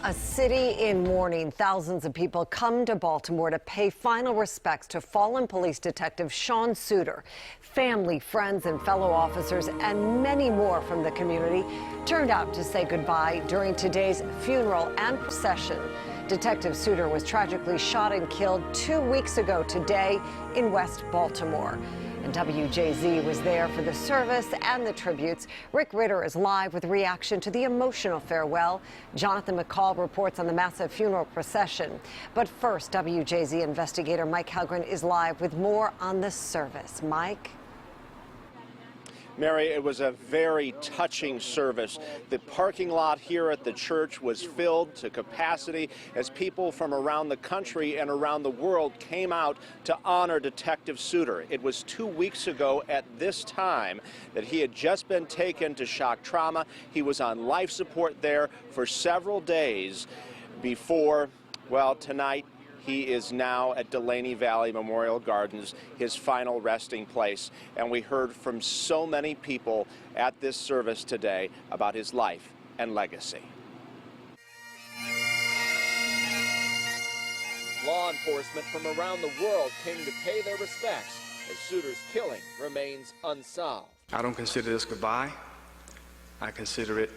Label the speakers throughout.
Speaker 1: A city in mourning. Thousands of people come to Baltimore to pay final respects to fallen police detective Sean Suiter. Family, friends, and fellow officers, and many more from the community turned out to say goodbye during today's funeral and procession. Detective Suiter was tragically shot and killed 2 weeks ago today in West Baltimore. And WJZ was there for the service and the tributes. Rick Ritter is live with reaction to the emotional farewell. Jonathan McCall reports on the massive funeral procession. But first, WJZ investigator Mike Halgren is live with more on the service. Mike?
Speaker 2: Mary, it was a very touching service. The parking lot here at the church was filled to capacity as people from around the country and around the world came out to honor Detective Suiter. It was 2 weeks ago at this time that he had just been taken to shock trauma. He was on life support there for several days before, well, tonight, he is now at Delaney Valley Memorial Gardens, his final resting place. And we heard from so many people at this service today about his life and legacy. Law enforcement from around the world came to pay their respects as Suiter's killing remains unsolved.
Speaker 3: I don't consider this goodbye. I consider it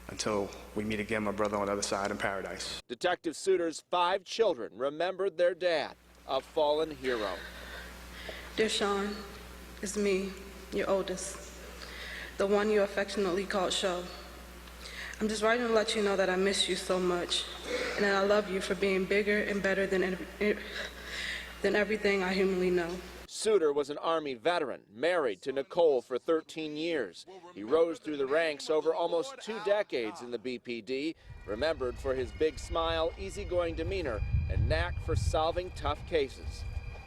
Speaker 3: until we meet again, my brother, on the other side in paradise.
Speaker 2: Detective Suiter's 5 children remembered their dad, a fallen hero.
Speaker 4: Dear Sean, it's me, your oldest, the one you affectionately called Sho. I'm just writing to let you know that I miss you so much, and that I love you for being bigger and better than everything I humanly know.
Speaker 2: Suiter was an Army veteran, married to Nicole for 13 years. He rose through the ranks over almost 2 decades in the BPD, remembered for his big smile, easygoing demeanor, and knack for solving tough cases.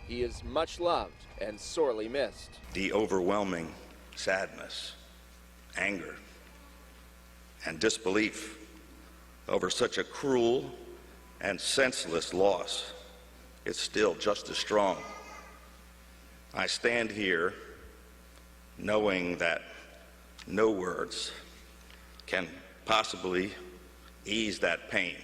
Speaker 2: He is much loved and sorely missed.
Speaker 5: The overwhelming sadness, anger, and disbelief over such a cruel and senseless loss is still just as strong. I stand here knowing that no words can possibly ease that pain.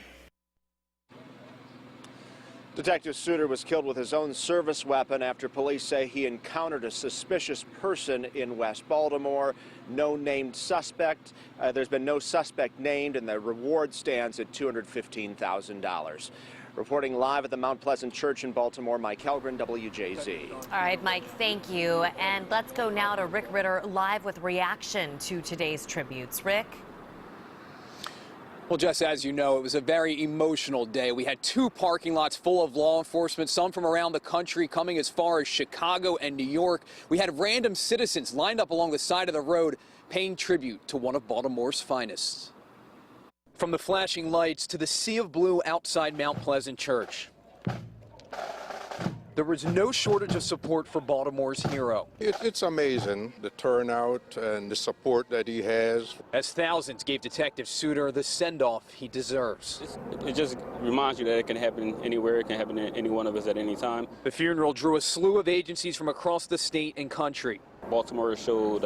Speaker 2: Detective Suiter was killed with his own service weapon after police say he encountered a suspicious person in West Baltimore. No named suspect. There's been no suspect named, and the reward stands at $215,000. Reporting live at the Mount Pleasant Church in Baltimore, Mike Halgren, WJZ.
Speaker 6: All right, Mike, thank you. And let's go now to Rick Ritter live with reaction to today's tributes. Rick?
Speaker 7: Well, Jess, as you know, it was a very emotional day. We had 2 parking lots full of law enforcement, some from around the country coming as far as Chicago and New York. We had random citizens lined up along the side of the road paying tribute to one of Baltimore's finest. From the flashing lights to the sea of blue outside Mount Pleasant Church, there was no shortage of support for Baltimore's hero.
Speaker 8: It's amazing, the turnout and the support that he has.
Speaker 7: As thousands gave Detective Suiter the send-off he deserves.
Speaker 9: It just reminds you that it can happen anywhere. It can happen to any one of us at any time.
Speaker 7: The funeral drew a slew of agencies from across the state and country.
Speaker 9: Baltimore showed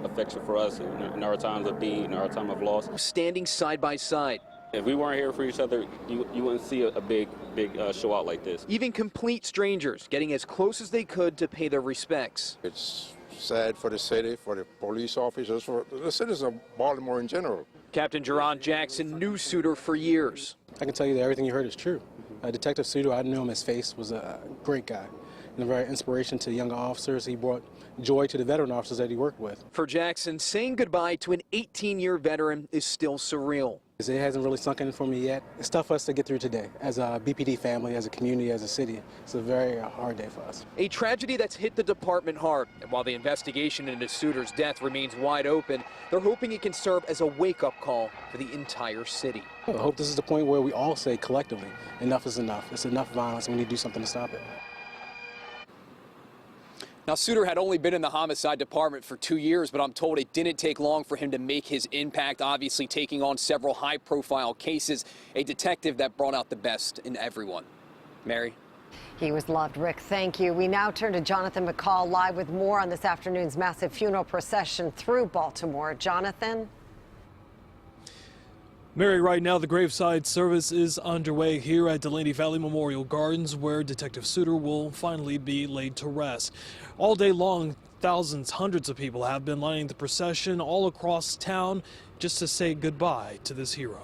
Speaker 9: affection for us in our times of need, in our time of loss.
Speaker 7: Standing side by side.
Speaker 9: If we weren't here for each other, you wouldn't see a big show out like this.
Speaker 7: Even complete strangers getting as close as they could to pay their respects.
Speaker 8: It's sad for the city, for the police officers, for the citizens of Baltimore in general.
Speaker 7: Captain Jerron Jackson knew Suiter for years.
Speaker 10: I can tell you that everything you heard is true. Detective Suiter, I knew him as face, was a great guy and a very inspiration to younger officers. He brought joy to the veteran officers that he worked with.
Speaker 7: For Jackson, saying goodbye to an 18-year veteran is still surreal.
Speaker 10: It hasn't really sunk in for me yet. It's tough for us to get through today. As a BPD family, as a community, as a city, it's a very hard day for us.
Speaker 7: A tragedy that's hit the department hard. And while the investigation into Suiter's death remains wide open, they're hoping it can serve as a wake-up call for the entire city.
Speaker 10: I hope this is the point where we all say collectively, enough is enough. It's enough violence, and we need to do something to stop it.
Speaker 7: Now, Suiter had only been in the homicide department for 2 years, but I'm told it didn't take long for him to make his impact, obviously taking on several high-profile cases, a detective that brought out the best in everyone. Mary?
Speaker 1: He was loved. Rick, thank you. We now turn to Jonathan McCall live with more on this afternoon's massive funeral procession through Baltimore. Jonathan?
Speaker 11: Mary, right now the graveside service is underway here at Delaney Valley Memorial Gardens, where Detective Suter will finally be laid to rest. All day long, thousands, hundreds of people have been lining the procession all across town just to say goodbye to this hero.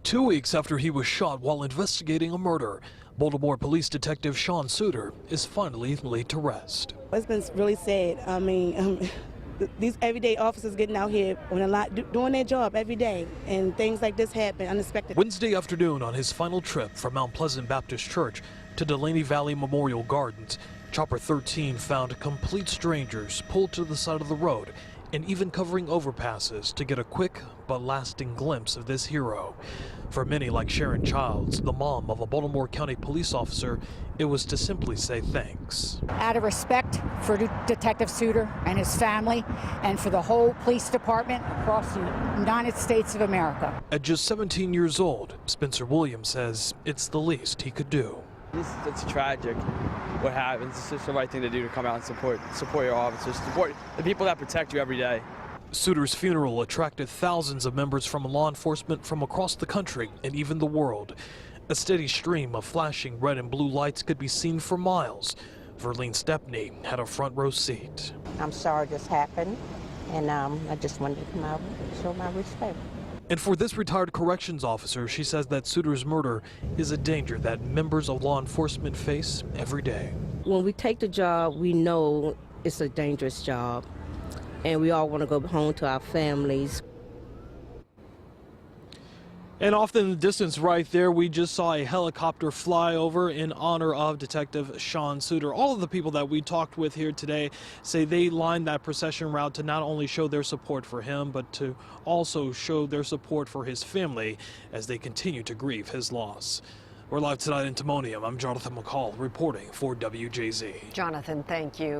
Speaker 11: 2 weeks after he was shot while investigating a murder, Baltimore Police Detective Sean Suter is finally laid to rest.
Speaker 12: It's been really sad. I mean, these everyday officers getting out here on a lot, doing their job every day, and things like this happen unexpected.
Speaker 11: Wednesday afternoon, on his final trip from Mount Pleasant Baptist Church to Delaney Valley Memorial Gardens, Chopper 13 found complete strangers pulled to the side of the road and even covering overpasses to get a quick but lasting glimpse of this hero. For many, like Sharon Childs, the mom of a Baltimore County police officer, it was to simply say thanks.
Speaker 13: Out of respect for Detective Suter and his family and for the whole police department across the United States of America.
Speaker 11: At just 17 years old, Spencer Williams says it's the least he could do.
Speaker 14: It's tragic what happens. It's just the right thing to do to come out and support your officers, support the people that protect you every day.
Speaker 11: Suter's funeral attracted thousands of members from law enforcement from across the country and even the world. A steady stream of flashing red and blue lights could be seen for miles. Verlene Stepney had a front row seat.
Speaker 15: I'm sorry this happened, and I just wanted to come out and show my respect.
Speaker 11: And for this retired corrections officer, she says that Suter's murder is a danger that members of law enforcement face every day.
Speaker 16: When we take the job, we know it's a dangerous job, and we all want to go home to our families.
Speaker 11: And off in the distance right there, we just saw a helicopter fly over in honor of Detective Sean Suter. All of the people that we talked with here today say they lined that procession route to not only show their support for him, but to also show their support for his family as they continue to grieve his loss. We're live tonight in Timonium. I'm Jonathan McCall reporting for WJZ.
Speaker 1: Jonathan, thank you.